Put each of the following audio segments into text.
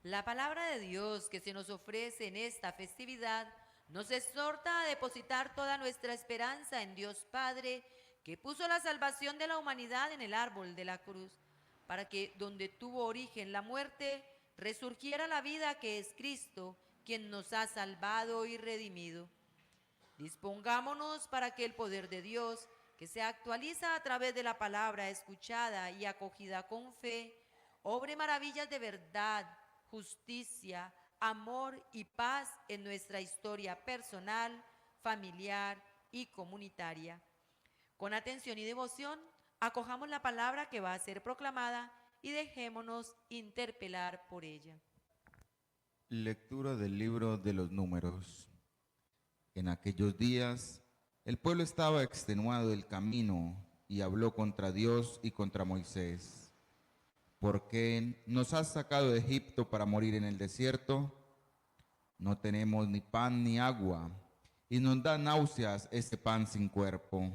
La palabra de Dios que se nos ofrece en esta festividad nos exhorta a depositar toda nuestra esperanza en Dios Padre, que puso la salvación de la humanidad en el árbol de la cruz, para que donde tuvo origen la muerte, resurgiera la vida que es Cristo, quien nos ha salvado y redimido. Dispongámonos para que el poder de Dios, que se actualiza a través de la palabra escuchada y acogida con fe, obre maravillas de verdad, justicia, amor y paz en nuestra historia personal, familiar y comunitaria. Con atención y devoción, acojamos la palabra que va a ser proclamada y dejémonos interpelar por ella. Lectura del libro de los Números. En aquellos días, el pueblo estaba extenuado del camino y habló contra Dios y contra Moisés. ¿Por qué nos has sacado de Egipto para morir en el desierto? No tenemos ni pan ni agua, y nos da náuseas este pan sin cuerpo.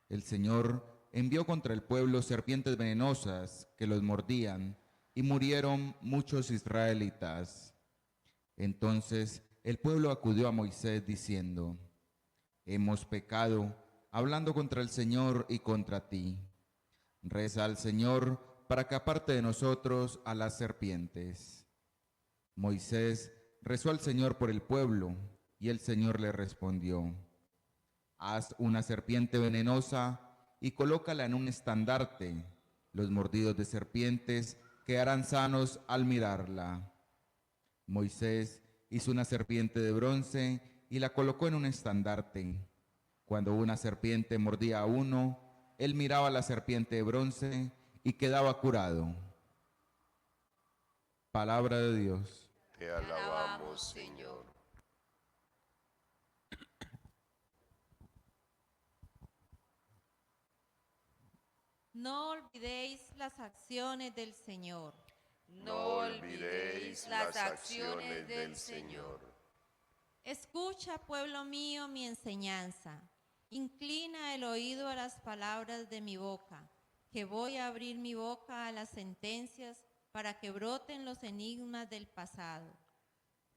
El Señor envió contra el pueblo serpientes venenosas que los mordían, y murieron muchos israelitas. Entonces el pueblo acudió a Moisés diciendo: hemos pecado, hablando contra el Señor y contra ti. Reza al Señor para que aparte de nosotros a las serpientes. Moisés rezó al Señor por el pueblo, y el Señor le respondió: haz una serpiente venenosa y colócala en un estandarte. Los mordidos de serpientes quedarán sanos al mirarla. Moisés hizo una serpiente de bronce y la colocó en un estandarte. Cuando una serpiente mordía a uno, él miraba a la serpiente de bronce y quedaba curado. Palabra de Dios. Te alabamos, Señor. No olvidéis las acciones del Señor. No olvidéis las acciones del Señor. Escucha, pueblo mío, mi enseñanza. Inclina el oído a las palabras de mi boca, que voy a abrir mi boca a las sentencias para que broten los enigmas del pasado.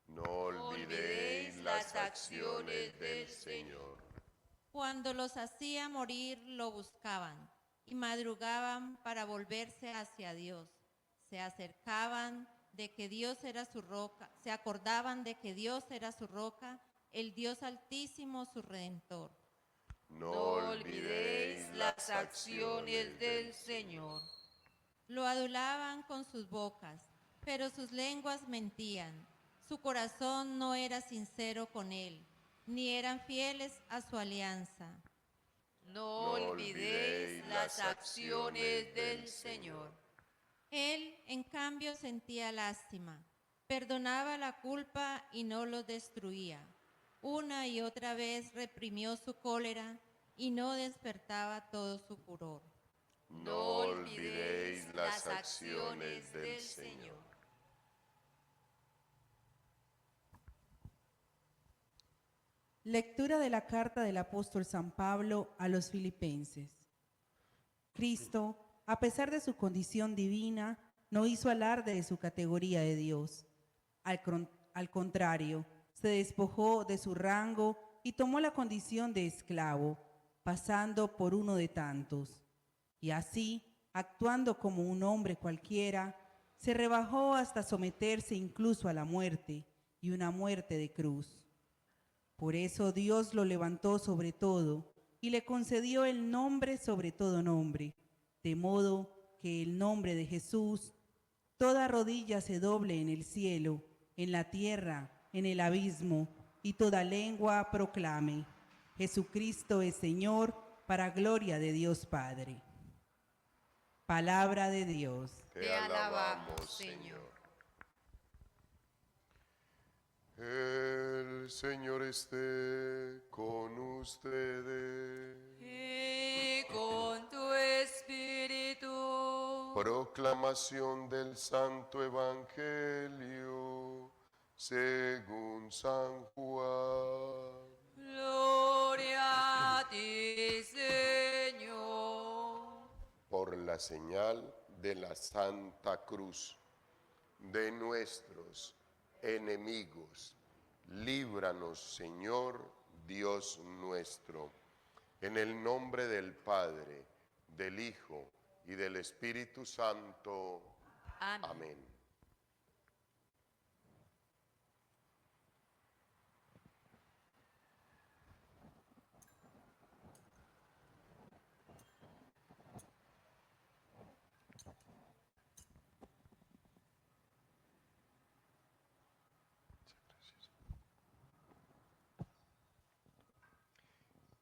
No olvidéis las acciones del Señor. Cuando los hacía morir, lo buscaban y madrugaban para volverse hacia Dios. Se acercaban de que Dios era su roca, se acordaban de que Dios era su roca, el Dios Altísimo su Redentor. No olvidéis las acciones del Señor. Lo adulaban con sus bocas, pero sus lenguas mentían. Su corazón no era sincero con él, ni eran fieles a su alianza. No olvidéis las acciones del Señor. Él, en cambio, sentía lástima, perdonaba la culpa y no los destruía. Una y otra vez reprimió su cólera y no despertaba todo su furor. No olvidéis las acciones del Señor. Lectura de la carta del apóstol San Pablo a los Filipenses. Cristo, a pesar de su condición divina, no hizo alarde de su categoría de Dios. Al contrario, se despojó de su rango y tomó la condición de esclavo, pasando por uno de tantos. Y así, actuando como un hombre cualquiera, se rebajó hasta someterse incluso a la muerte, y una muerte de cruz. Por eso Dios lo levantó sobre todo y le concedió el nombre sobre todo nombre, de modo que el nombre de Jesús, toda rodilla se doble en el cielo, en la tierra, en el abismo, y toda lengua proclame: Jesucristo es Señor, para gloria de Dios Padre. Palabra de Dios. Te alabamos, Señor. El Señor esté con ustedes. Y con tu espíritu. Proclamación del Santo Evangelio según San Juan. Gloria a ti, Señor. Por la señal de la Santa Cruz, de nuestros enemigos. Líbranos, Señor, Dios nuestro. En el nombre del Padre, del Hijo y del Espíritu Santo. Amén. Amén.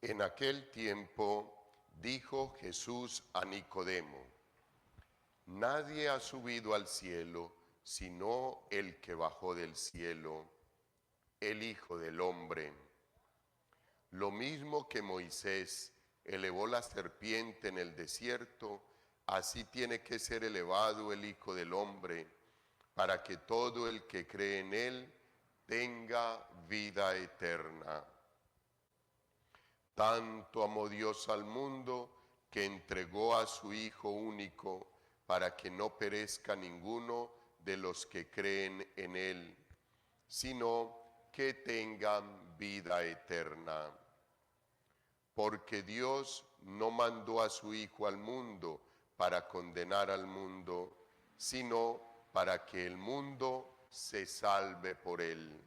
En aquel tiempo dijo Jesús a Nicodemo: nadie ha subido al cielo sino el que bajó del cielo, el Hijo del Hombre. Lo mismo que Moisés elevó la serpiente en el desierto, así tiene que ser elevado el Hijo del Hombre, para que todo el que cree en él tenga vida eterna. Tanto amó Dios al mundo que entregó a su Hijo único para que no perezca ninguno de los que creen en Él, sino que tengan vida eterna. Porque Dios no mandó a su Hijo al mundo para condenar al mundo, sino para que el mundo se salve por Él.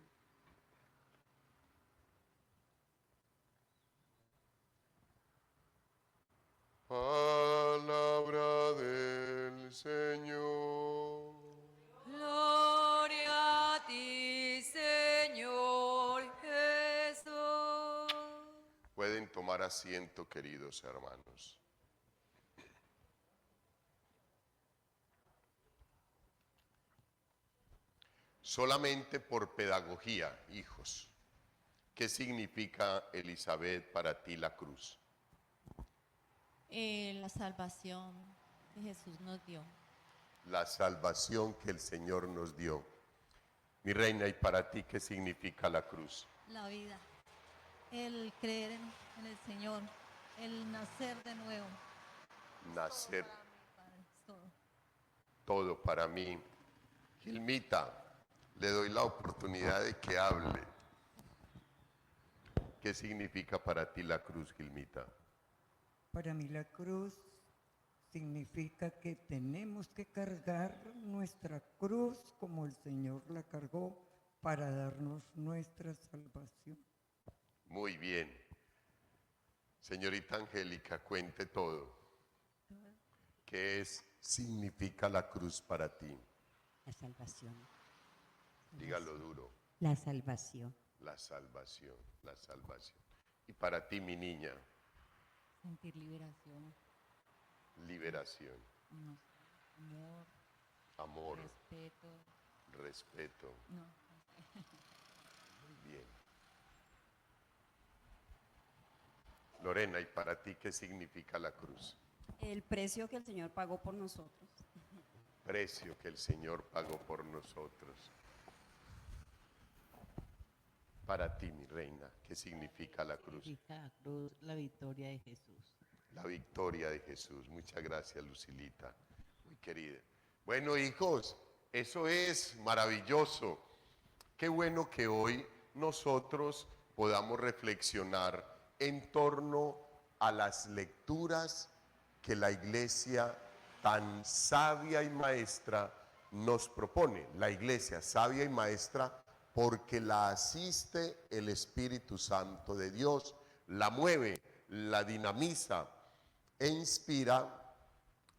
Palabra del Señor. Gloria a ti, Señor Jesús. Pueden tomar asiento, queridos hermanos. Solamente por pedagogía, hijos, ¿qué significa, Elizabeth, para ti la cruz? La salvación que Jesús nos dio. La salvación que el Señor nos dio. Mi reina, ¿y para ti qué significa la cruz? La vida, el creer en el Señor, el nacer de nuevo. Nacer, Padre, es todo. todo para mí. Gilmita, le doy la oportunidad de que hable. ¿Qué significa para ti la cruz, Gilmita? Para mí la cruz significa que tenemos que cargar nuestra cruz como el Señor la cargó para darnos nuestra salvación. Muy bien. Señorita Angélica, cuente todo. ¿Qué significa la cruz para ti? La salvación. Dígalo duro. La salvación. La salvación, la salvación. Y para ti, mi niña, Sentir liberación, liberación, amor, amor, respeto. respeto. No, Muy bien. Lorena, ¿y para ti qué significa la cruz? El precio que el Señor pagó por nosotros. Precio que el Señor pagó por nosotros. Para ti, mi reina, ¿qué significa la cruz? Significa la cruz, la victoria de Jesús. La victoria de Jesús. Muchas gracias, Lucilita, muy querida. Bueno, hijos, eso es maravilloso. Qué bueno que hoy nosotros podamos reflexionar en torno a las lecturas que la Iglesia tan sabia y maestra nos propone. La Iglesia sabia y maestra porque la asiste el Espíritu Santo de Dios, la mueve, la dinamiza e inspira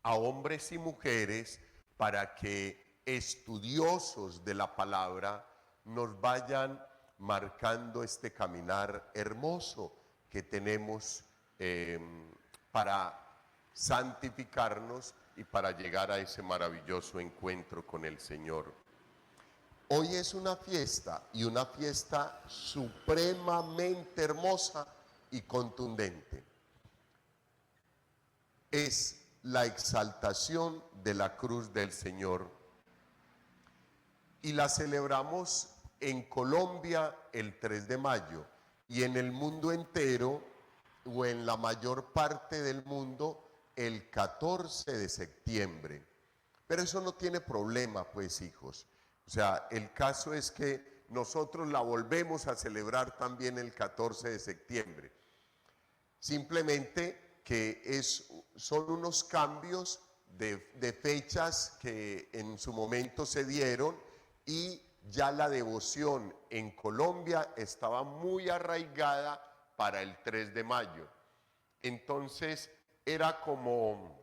a hombres y mujeres para que estudiosos de la palabra nos vayan marcando este caminar hermoso que tenemos para santificarnos y para llegar a ese maravilloso encuentro con el Señor. Hoy es una fiesta y una fiesta supremamente hermosa y contundente. Es la exaltación de la cruz del Señor y la celebramos en Colombia el 3 de mayo y en el mundo entero o en la mayor parte del mundo el 14 de septiembre. Pero eso no tiene problema, pues, hijos. O sea, el caso es que nosotros la volvemos a celebrar también el 14 de septiembre. Simplemente que son unos cambios de fechas que en su momento se dieron, y ya la devoción en Colombia estaba muy arraigada para el 3 de mayo. Entonces era como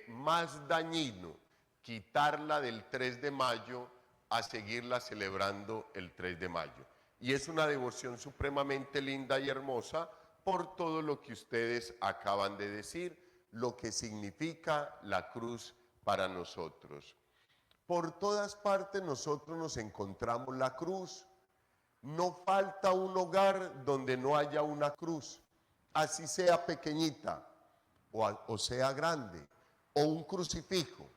más dañino quitarla del 3 de mayo a seguirla celebrando el 3 de mayo. Y es una devoción supremamente linda y hermosa por todo lo que ustedes acaban de decir, lo que significa la cruz para nosotros. Por todas partes nosotros nos encontramos la cruz. No falta un hogar donde no haya una cruz, así sea pequeñita o sea grande, o un crucifijo.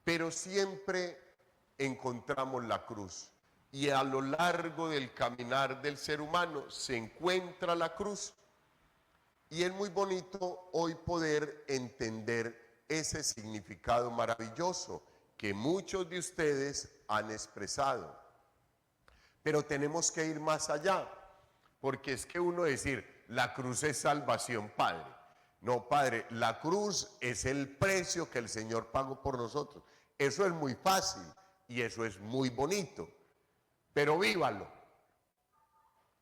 Pero siempre encontramos la cruz, y a lo largo del caminar del ser humano se encuentra la cruz. Y es muy bonito hoy poder entender ese significado maravilloso que muchos de ustedes han expresado. Pero tenemos que ir más allá, porque es que uno decir, la cruz es salvación, Padre. No, Padre, la cruz es el precio que el Señor pagó por nosotros. Eso es muy fácil y eso es muy bonito, pero vívalo,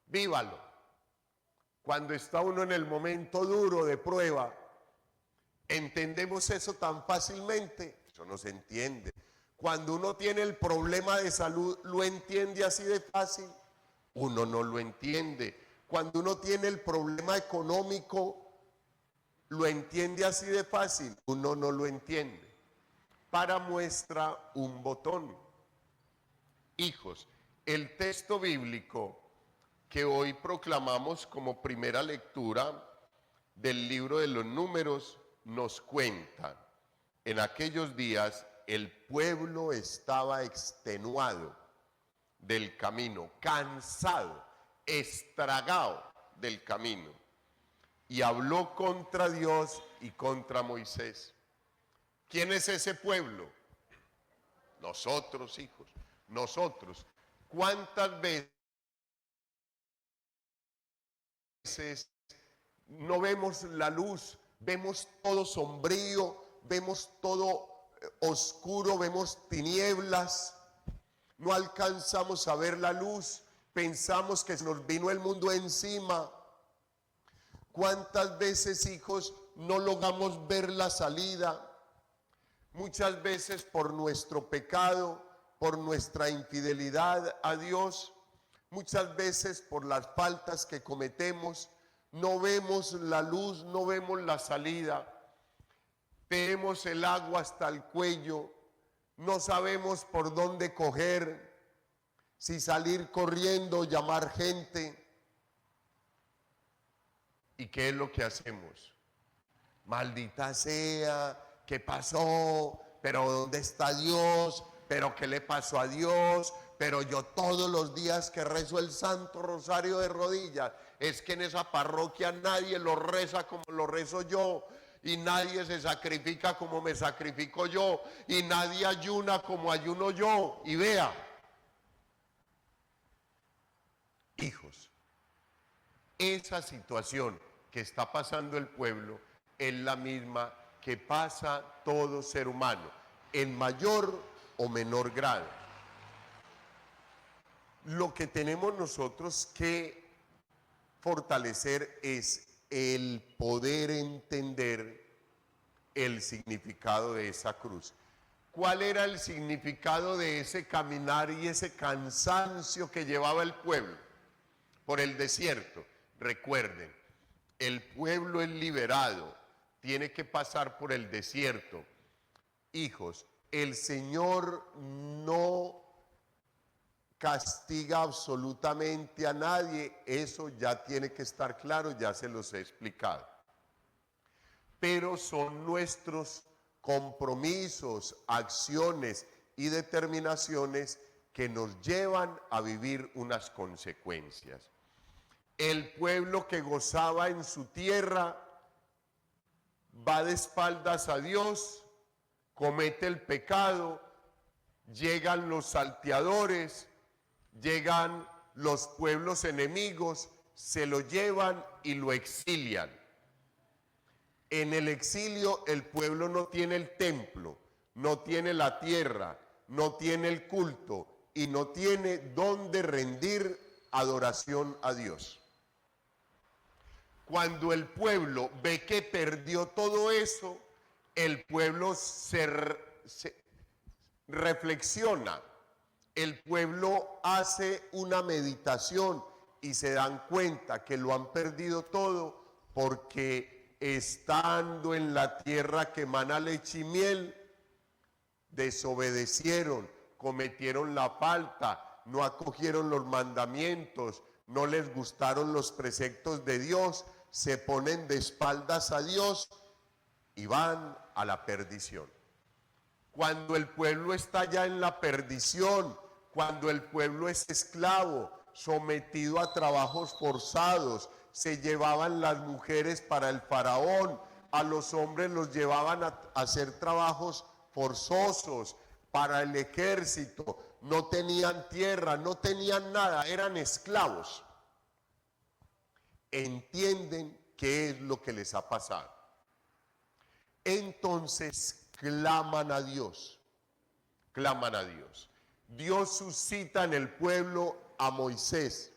vívalo. Cuando está uno en el momento duro de prueba, ¿entendemos eso tan fácilmente? Eso no se entiende. Cuando uno tiene el problema de salud, ¿lo entiende así de fácil? Uno no lo entiende. Cuando uno tiene el problema económico, ¿lo entiende así de fácil? Uno no lo entiende. Para muestra un botón. Hijos, el texto bíblico que hoy proclamamos como primera lectura del libro de los Números nos cuenta: en aquellos días el pueblo estaba extenuado del camino, cansado, estragado del camino, y habló contra Dios y contra Moisés. ¿Quién es ese pueblo? Nosotros, hijos, nosotros. ¿Cuántas veces no vemos la luz? Vemos todo sombrío, vemos todo oscuro, vemos tinieblas, no alcanzamos a ver la luz, pensamos que se nos vino el mundo encima. ¿Cuántas veces, hijos, no logramos ver la salida? Muchas veces por nuestro pecado, por nuestra infidelidad a Dios, muchas veces por las faltas que cometemos, no vemos la luz, no vemos la salida. Tenemos el agua hasta el cuello, no sabemos por dónde coger, si salir corriendo, llamar gente. ¿Y qué es lo que hacemos? Maldita sea, ¿qué pasó? ¿Pero dónde está Dios? ¿Pero qué le pasó a Dios? Pero yo todos los días que rezo el Santo Rosario de rodillas, es que en esa parroquia nadie lo reza como lo rezo yo, y nadie se sacrifica como me sacrifico yo, y nadie ayuna como ayuno yo. Y vea, hijos, esa situación que está pasando el pueblo es la misma que pasa todo ser humano, en mayor o menor grado. Lo que tenemos nosotros que fortalecer es el poder entender el significado de esa cruz. ¿Cuál era el significado de ese caminar y ese cansancio que llevaba el pueblo por el desierto? Recuerden, el pueblo es liberado, tiene que pasar por el desierto. Hijos, el Señor no castiga absolutamente a nadie, eso ya tiene que estar claro, ya se los he explicado. Pero son nuestros compromisos, acciones y determinaciones que nos llevan a vivir unas consecuencias. El pueblo que gozaba en su tierra va de espaldas a Dios, comete el pecado, llegan los salteadores, llegan los pueblos enemigos, se lo llevan y lo exilian. En el exilio el pueblo no tiene el templo, no tiene la tierra, no tiene el culto y no tiene dónde rendir adoración a Dios. Cuando el pueblo ve que perdió todo eso, el pueblo se reflexiona, el pueblo hace una meditación y se dan cuenta que lo han perdido todo porque estando en la tierra que emana leche y miel, desobedecieron, cometieron la falta, no acogieron los mandamientos, no les gustaron los preceptos de Dios, se ponen de espaldas a Dios y van a la perdición. Cuando el pueblo está ya en la perdición, cuando el pueblo es esclavo, sometido a trabajos forzados, se llevaban las mujeres para el faraón, a los hombres los llevaban a hacer trabajos forzosos para el ejército, no tenían tierra, no tenían nada, eran esclavos. Entienden qué es lo que les ha pasado. Entonces claman a Dios, claman a Dios. Dios suscita en el pueblo a Moisés.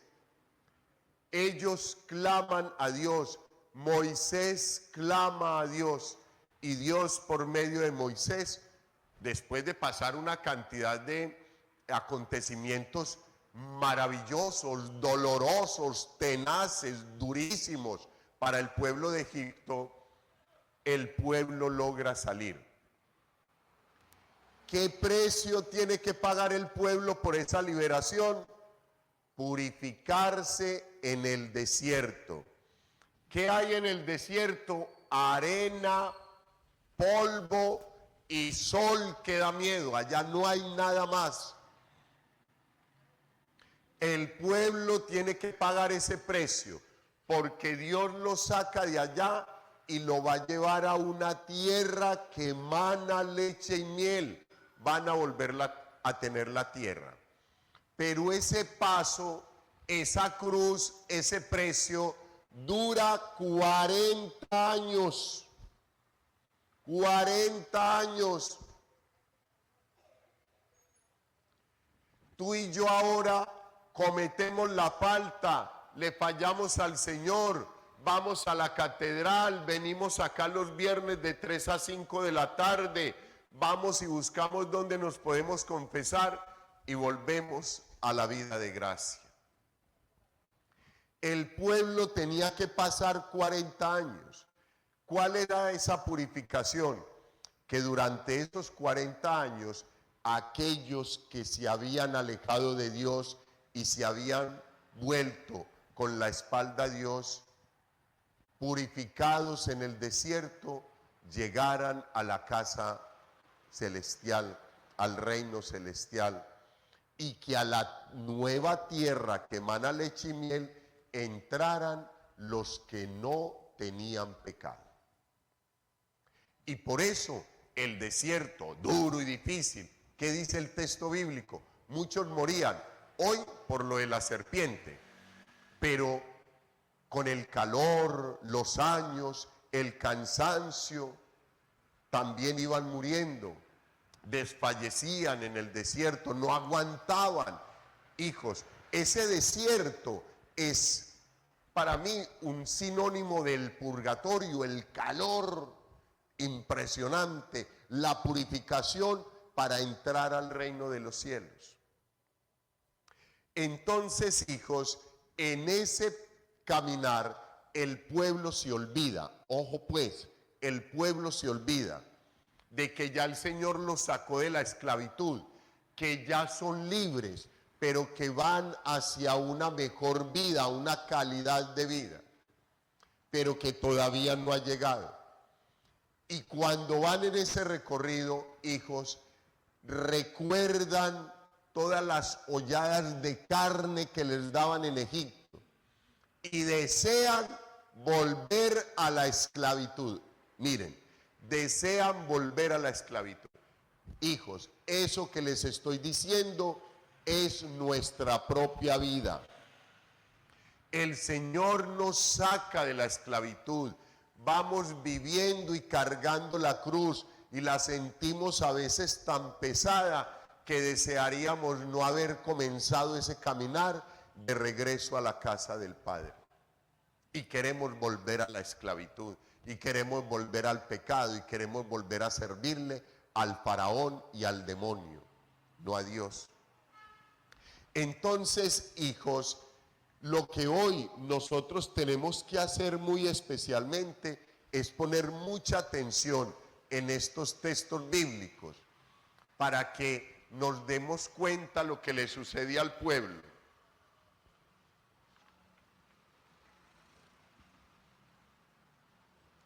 Ellos claman a Dios, Moisés clama a Dios y Dios por medio de Moisés, después de pasar una cantidad de acontecimientos maravillosos, dolorosos, tenaces, durísimos para el pueblo de Egipto, el pueblo logra salir. ¿Qué precio tiene que pagar el pueblo por esa liberación? Purificarse en el desierto. ¿Qué hay en el desierto? Arena, polvo y sol que da miedo. Allá no hay nada más. El pueblo tiene que pagar ese precio porque Dios lo saca de allá y lo va a llevar a una tierra que emana leche y miel. Van a volver a tener la tierra. Pero ese paso, esa cruz, ese precio dura 40 años. 40 años. Tú y yo ahora cometemos la falta, le fallamos al Señor, vamos a la catedral, venimos acá los viernes de 3 a 5 de la tarde, vamos y buscamos donde nos podemos confesar y volvemos a la vida de gracia. El pueblo tenía que pasar 40 años. ¿Cuál era esa purificación? Que durante estos 40 años, aquellos que se habían alejado de Dios y se habían vuelto con la espalda a Dios, purificados en el desierto, llegaran a la casa celestial, al reino celestial, y que a la nueva tierra que emana leche y miel entraran los que no tenían pecado. Y por eso el desierto, duro y difícil, ¿qué dice el texto bíblico? Muchos morían, hoy por lo de la serpiente, pero con el calor, los años, el cansancio, también iban muriendo, desfallecían en el desierto, no aguantaban. Hijos, ese desierto es para mí un sinónimo del purgatorio, el calor impresionante, la purificación para entrar al reino de los cielos. Entonces, hijos, en ese caminar el pueblo se olvida, ojo pues, el pueblo se olvida de que ya el Señor los sacó de la esclavitud, que ya son libres, pero que van hacia una mejor vida, una calidad de vida, pero que todavía no ha llegado. Y cuando van en ese recorrido, hijos, recuerdan todas las holladas de carne que les daban en Egipto y desean volver a la esclavitud. Miren, desean volver a la esclavitud. Hijos, eso que les estoy diciendo es nuestra propia vida. El Señor nos saca de la esclavitud. Vamos viviendo y cargando la cruz y la sentimos a veces tan pesada que desearíamos no haber comenzado ese caminar de regreso a la casa del Padre. Y queremos volver a la esclavitud, y queremos volver al pecado, y queremos volver a servirle al faraón y al demonio, no a Dios. Entonces, hijos, lo que hoy nosotros tenemos que hacer muy especialmente es poner mucha atención en estos textos bíblicos para que nos demos cuenta lo que le sucede al pueblo.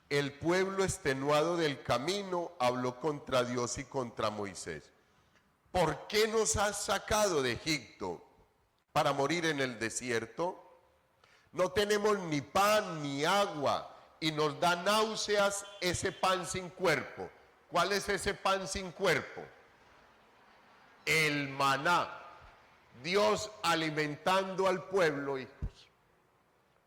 El pueblo extenuado del camino habló contra Dios y contra Moisés. ¿Por qué nos has sacado de Egipto para morir en el desierto? No tenemos ni pan ni agua y nos da náuseas ese pan sin cuerpo. ¿Cuál es ese pan sin cuerpo? El maná. Dios alimentando al pueblo, hijos.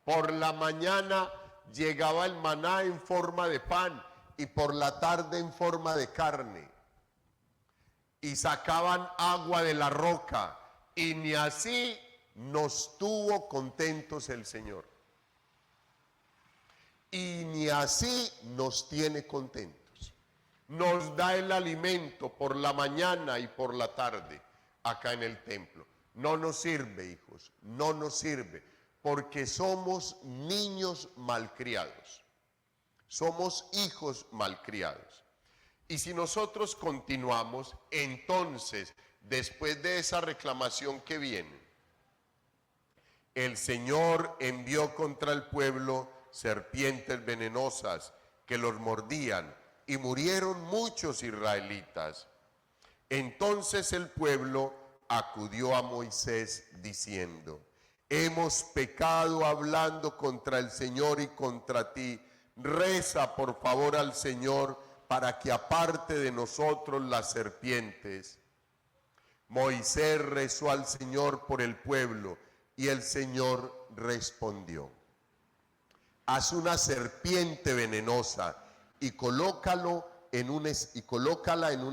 Por la mañana llegaba el maná en forma de pan y por la tarde en forma de carne. Y sacaban agua de la roca y ni así nos tuvo contentos el Señor. Y ni así nos tiene contentos. Nos da el alimento por la mañana y por la tarde acá en el templo. No nos sirve, hijos, no nos sirve, porque somos niños malcriados. Somos hijos malcriados. Y si nosotros continuamos, entonces, después de esa reclamación que viene, el Señor envió contra el pueblo serpientes venenosas que los mordían y murieron muchos israelitas. Entonces el pueblo acudió a Moisés diciendo: hemos pecado hablando contra el Señor y contra ti. Reza por favor al Señor para que aparte de nosotros las serpientes. Moisés rezó al Señor por el pueblo y el Señor respondió: haz una serpiente venenosa y colócala en un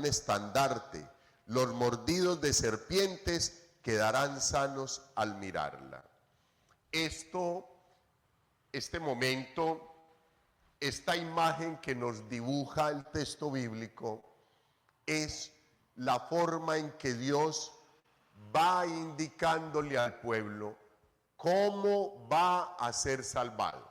estandarte. Los mordidos de serpientes quedarán sanos al mirarla. Este momento, esta imagen que nos dibuja el texto bíblico es la forma en que Dios va indicándole al pueblo cómo va a ser salvado.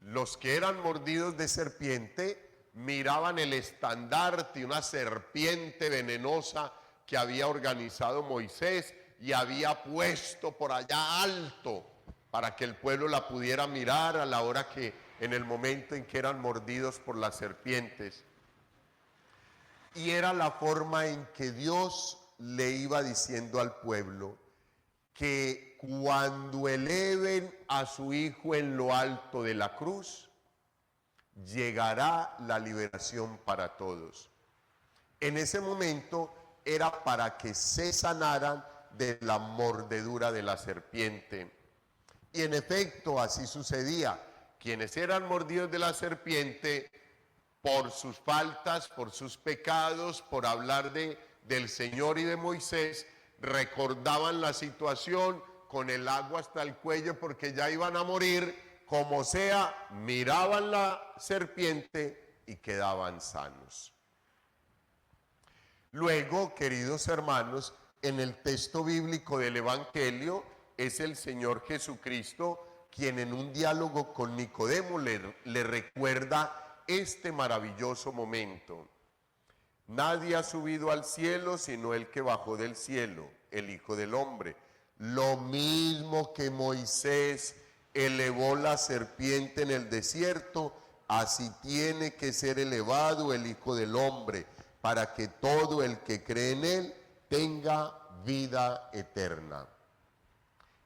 Los que eran mordidos de serpiente miraban el estandarte, una serpiente venenosa que había organizado Moisés y había puesto por allá alto para que el pueblo la pudiera mirar a la hora que, en el momento en que eran mordidos por las serpientes. Y era la forma en que Dios le iba diciendo al pueblo que cuando eleven a su hijo en lo alto de la cruz, llegará la liberación para todos. En ese momento era para que se sanaran de la mordedura de la serpiente. Y en efecto así sucedía. Quienes eran mordidos de la serpiente, por sus faltas, por sus pecados, por hablar del Señor y de Moisés, recordaban la situación con el agua hasta el cuello porque ya iban a morir, como sea, miraban la serpiente y quedaban sanos. Luego, queridos hermanos, en el texto bíblico del Evangelio es el Señor Jesucristo quien en un diálogo con Nicodemo le recuerda este maravilloso momento. Nadie ha subido al cielo sino el que bajó del cielo, el Hijo del Hombre. Lo mismo que Moisés elevó la serpiente en el desierto, así tiene que ser elevado el Hijo del Hombre, para que todo el que cree en él tenga vida eterna.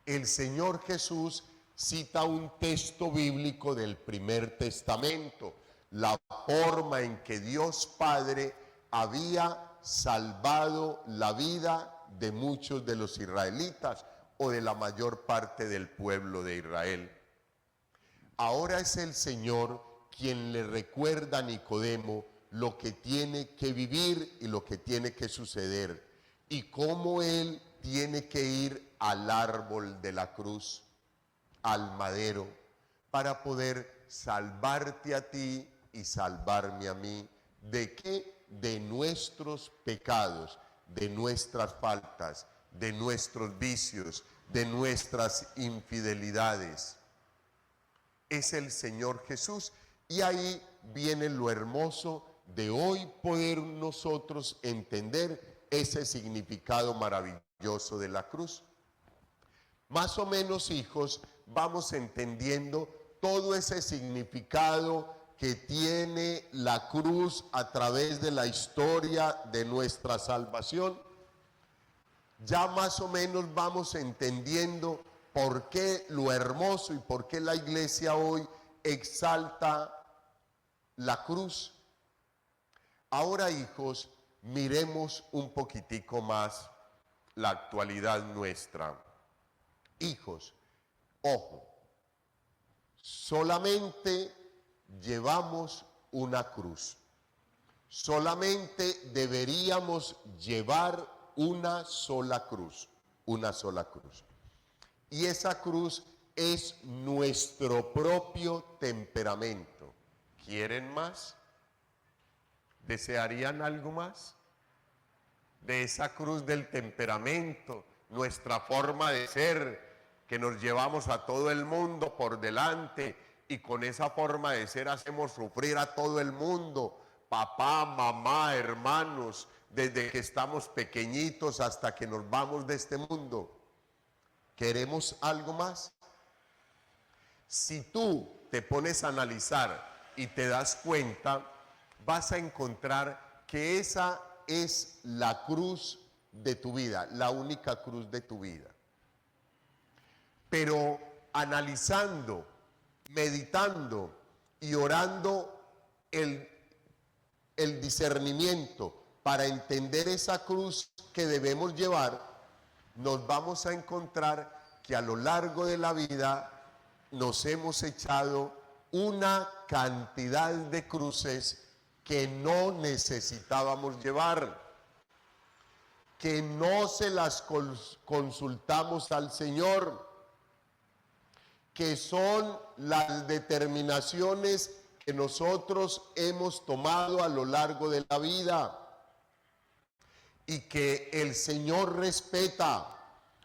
El Señor Jesús cita un texto bíblico del Primer Testamento. la forma en que Dios Padre había salvado la vida de muchos de los israelitas o de la mayor parte del pueblo de Israel. Ahora es el Señor quien le recuerda a Nicodemo lo que tiene que vivir y lo que tiene que suceder y cómo él tiene que ir al árbol de la cruz, al madero, para poder salvarte a ti y salvarme a mí. ¿De qué? De nuestros pecados, de nuestras faltas, de nuestros vicios, de nuestras infidelidades. Es el Señor Jesús. Y ahí viene lo hermoso de hoy poder nosotros entender ese significado maravilloso de la cruz. Más o menos, hijos, vamos entendiendo todo ese significado que tiene la cruz a través de la historia de nuestra salvación. Ya más o menos vamos entendiendo por qué lo hermoso y por qué la iglesia hoy exalta la cruz. Ahora, hijos, miremos un poquitico más la actualidad nuestra. Hijos, ojo, solamente llevamos una cruz. Solamente deberíamos llevar una sola cruz, una sola cruz. Y esa cruz es nuestro propio temperamento. ¿Quieren más? ¿Desearían algo más? De esa cruz del temperamento, nuestra forma de ser, que nos llevamos a todo el mundo por delante y con esa forma de ser hacemos sufrir a todo el mundo, papá, mamá, hermanos, desde que estamos pequeñitos hasta que nos vamos de este mundo. ¿Queremos algo más? Si tú te pones a analizar y te das cuenta, vas a encontrar que esa es la cruz de tu vida, la única cruz de tu vida. Pero analizando, meditando y orando el discernimiento para entender esa cruz que debemos llevar, nos vamos a encontrar que a lo largo de la vida nos hemos echado una cantidad de cruces que no necesitábamos llevar, que no se las consultamos al Señor, que son las determinaciones que nosotros hemos tomado a lo largo de la vida y que el Señor respeta,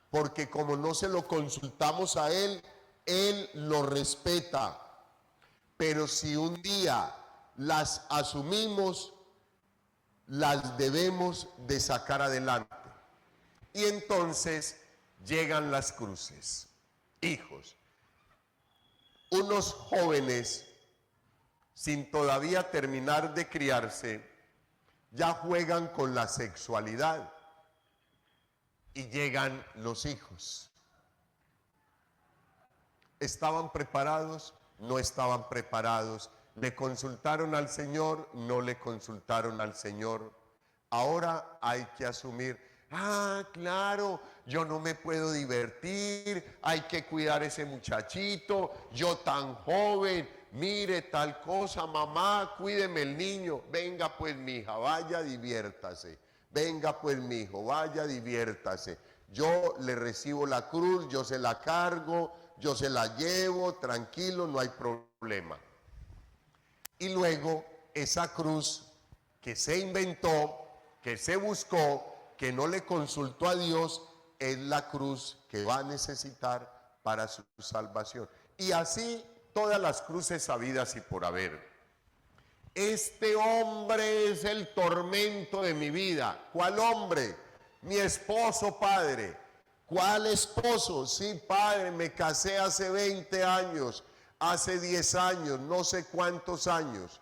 porque como no se lo consultamos a Él, Él lo respeta. Pero si un día las asumimos, las debemos de sacar adelante. Y entonces llegan las cruces. Hijos, unos jóvenes sin todavía terminar de criarse, ya juegan con la sexualidad y llegan los hijos. ¿Estaban preparados? No estaban preparados. ¿Le consultaron al Señor? No le consultaron al Señor. Ahora hay que asumir, claro, yo no me puedo divertir, hay que cuidar a ese muchachito, yo tan joven, mire tal cosa, mamá, cuídeme el niño. Venga pues mi hija, vaya, diviértase. Venga pues mi hijo, vaya, diviértase. Yo le recibo la cruz, yo se la cargo, yo se la llevo, tranquilo, no hay problema. Y luego esa cruz que se inventó, que se buscó, que no le consultó a Dios, es la cruz que va a necesitar para su salvación. Y así todas las cruces habidas y por haber. Este hombre es el tormento de mi vida. ¿Cuál hombre? Mi esposo, padre. ¿Cuál esposo? Sí, padre, me casé hace 20 años, hace 10 años, no sé cuántos años.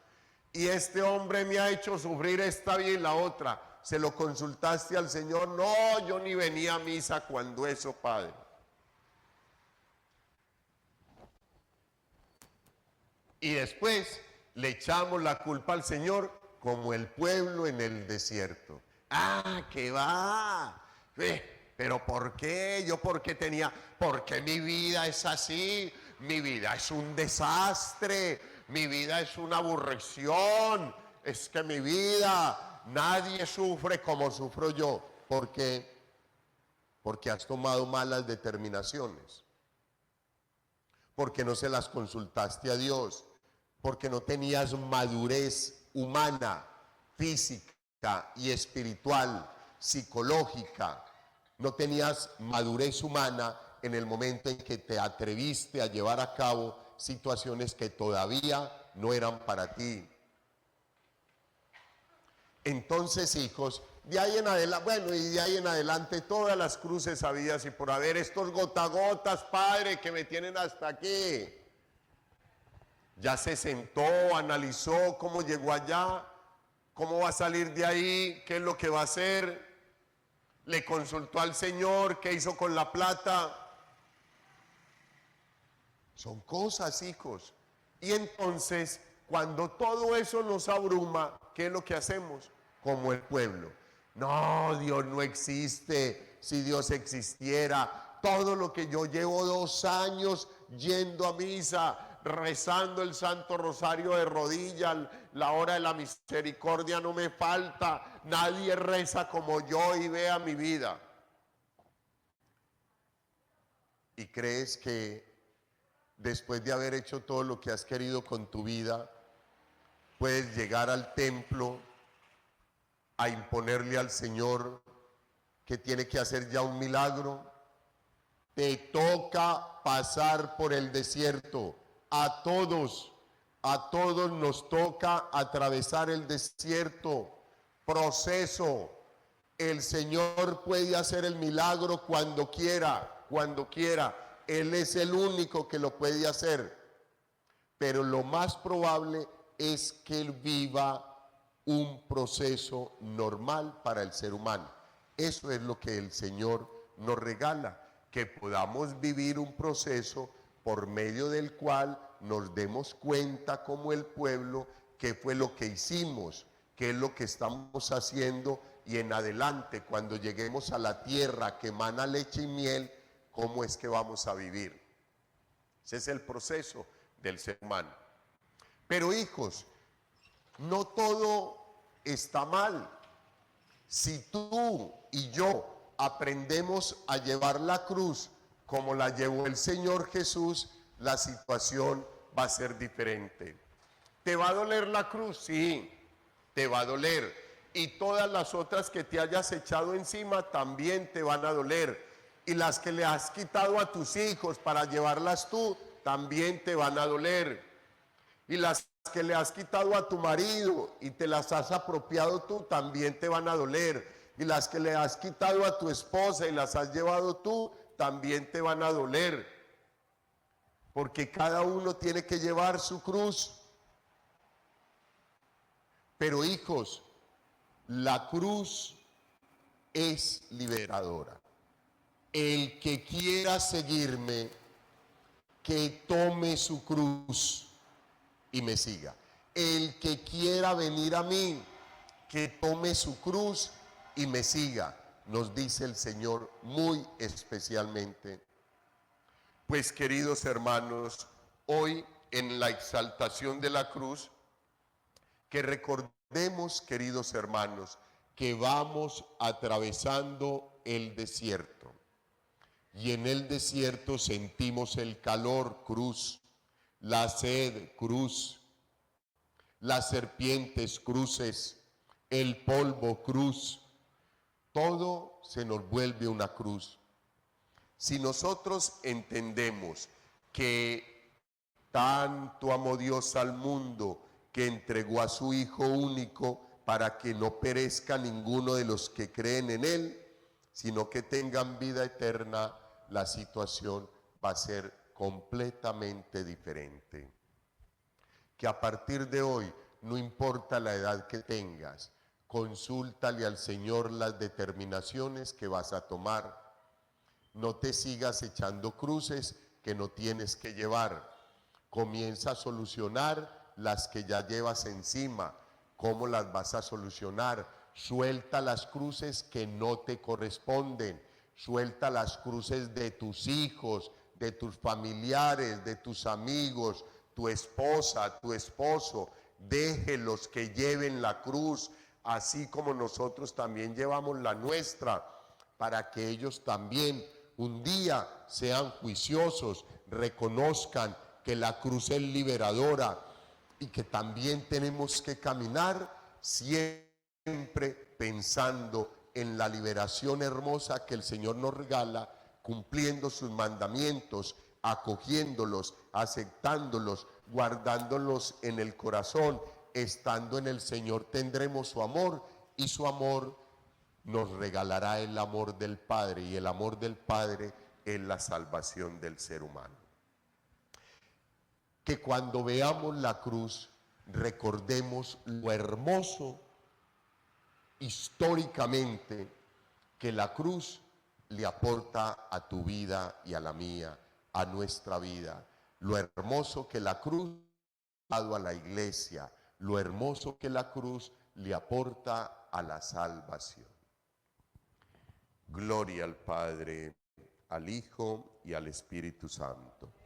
Y este hombre me ha hecho sufrir esta vida y la otra. ¿Se lo consultaste al Señor? No, yo ni venía a misa cuando eso, padre. Y después le echamos la culpa al Señor como el pueblo en el desierto. Ah, ¿qué va? Pero ¿por qué? ¿Yo por qué tenía? Porque mi vida es así, mi vida es un desastre, mi vida es una aburrición, es que mi vida, nadie sufre como sufro yo. ¿Por qué? Porque has tomado malas determinaciones, porque no se las consultaste a Dios, porque no tenías madurez humana, física y espiritual, psicológica. No tenías madurez humana en el momento en que te atreviste a llevar a cabo situaciones que todavía no eran para ti. Entonces, hijos, de ahí en adelante, bueno, y de ahí en adelante todas las cruces habidas y por haber, estos gotagotas, Padre, que me tienen hasta aquí. Ya se sentó, analizó cómo llegó allá, cómo va a salir de ahí, qué es lo que va a hacer. Le consultó al Señor qué hizo con la plata. Son cosas, hijos. Y entonces, cuando todo eso nos abruma, ¿qué es lo que hacemos? Como el pueblo. No, Dios no existe. Si Dios existiera, todo lo que yo llevo 2 años yendo a misa, rezando el Santo Rosario de rodillas, la hora de la misericordia no me falta. Nadie reza como yo y vea mi vida. ¿Y crees que después de haber hecho todo lo que has querido con tu vida, puedes llegar al templo a imponerle al Señor que tiene que hacer ya un milagro? Te toca pasar por el desierto. A todos nos toca atravesar el desierto. Proceso. El Señor puede hacer el milagro cuando quiera, cuando quiera. Él es el único que lo puede hacer. Pero lo más probable es que Él viva un proceso normal para el ser humano. Eso es lo que el Señor nos regala, que podamos vivir un proceso por medio del cual nos demos cuenta como el pueblo qué fue lo que hicimos, qué es lo que estamos haciendo, y en adelante cuando lleguemos a la tierra que emana leche y miel, cómo es que vamos a vivir. Ese es el proceso del ser humano. Pero hijos, no todo está mal. Si tú y yo aprendemos a llevar la cruz como la llevó el Señor Jesús, la situación va a ser diferente. ¿Te va a doler la cruz? Sí, te va a doler. Y todas las otras que te hayas echado encima también te van a doler. Y las que le has quitado a tus hijos para llevarlas tú, también te van a doler. Y las que le has quitado a tu marido y te las has apropiado tú, también te van a doler. Y las que le has quitado a tu esposa y las has llevado tú, también te van a doler. Porque cada uno tiene que llevar su cruz. Pero hijos, la cruz es liberadora. El que quiera seguirme, que tome su cruz y me siga. El que quiera venir a mí, que tome su cruz y me siga, nos dice el Señor muy especialmente. Pues queridos hermanos, hoy en la exaltación de la cruz, que recordemos, queridos hermanos, que vamos atravesando el desierto. Y en el desierto sentimos el calor, cruz, la sed, cruz, las serpientes, cruces, el polvo, cruz. Todo se nos vuelve una cruz. Si nosotros entendemos que tanto amó Dios al mundo que entregó a su Hijo único para que no perezca ninguno de los que creen en Él, sino que tengan vida eterna, la situación va a ser completamente diferente. Que a partir de hoy, no importa la edad que tengas, consúltale al Señor las determinaciones que vas a tomar. No te sigas echando cruces que no tienes que llevar. Comienza a solucionar las que ya llevas encima. ¿Cómo las vas a solucionar? Suelta las cruces que no te corresponden. Suelta las cruces de tus hijos, de tus familiares, de tus amigos, tu esposa, tu esposo. Déjelos que lleven la cruz, así como nosotros también llevamos la nuestra, para que ellos también un día sean juiciosos, reconozcan que la cruz es liberadora y que también tenemos que caminar siempre pensando en la liberación hermosa que el Señor nos regala, cumpliendo sus mandamientos, acogiéndolos, aceptándolos, guardándolos en el corazón. Estando en el Señor tendremos su amor, y su amor nos regalará el amor del Padre, y el amor del Padre es la salvación del ser humano. Que cuando veamos la cruz recordemos lo hermoso históricamente que la cruz le aporta a tu vida y a la mía, a nuestra vida. Lo hermoso que la cruz ha dado a la iglesia, lo hermoso que la cruz le aporta a la salvación. Gloria al Padre, al Hijo y al Espíritu Santo.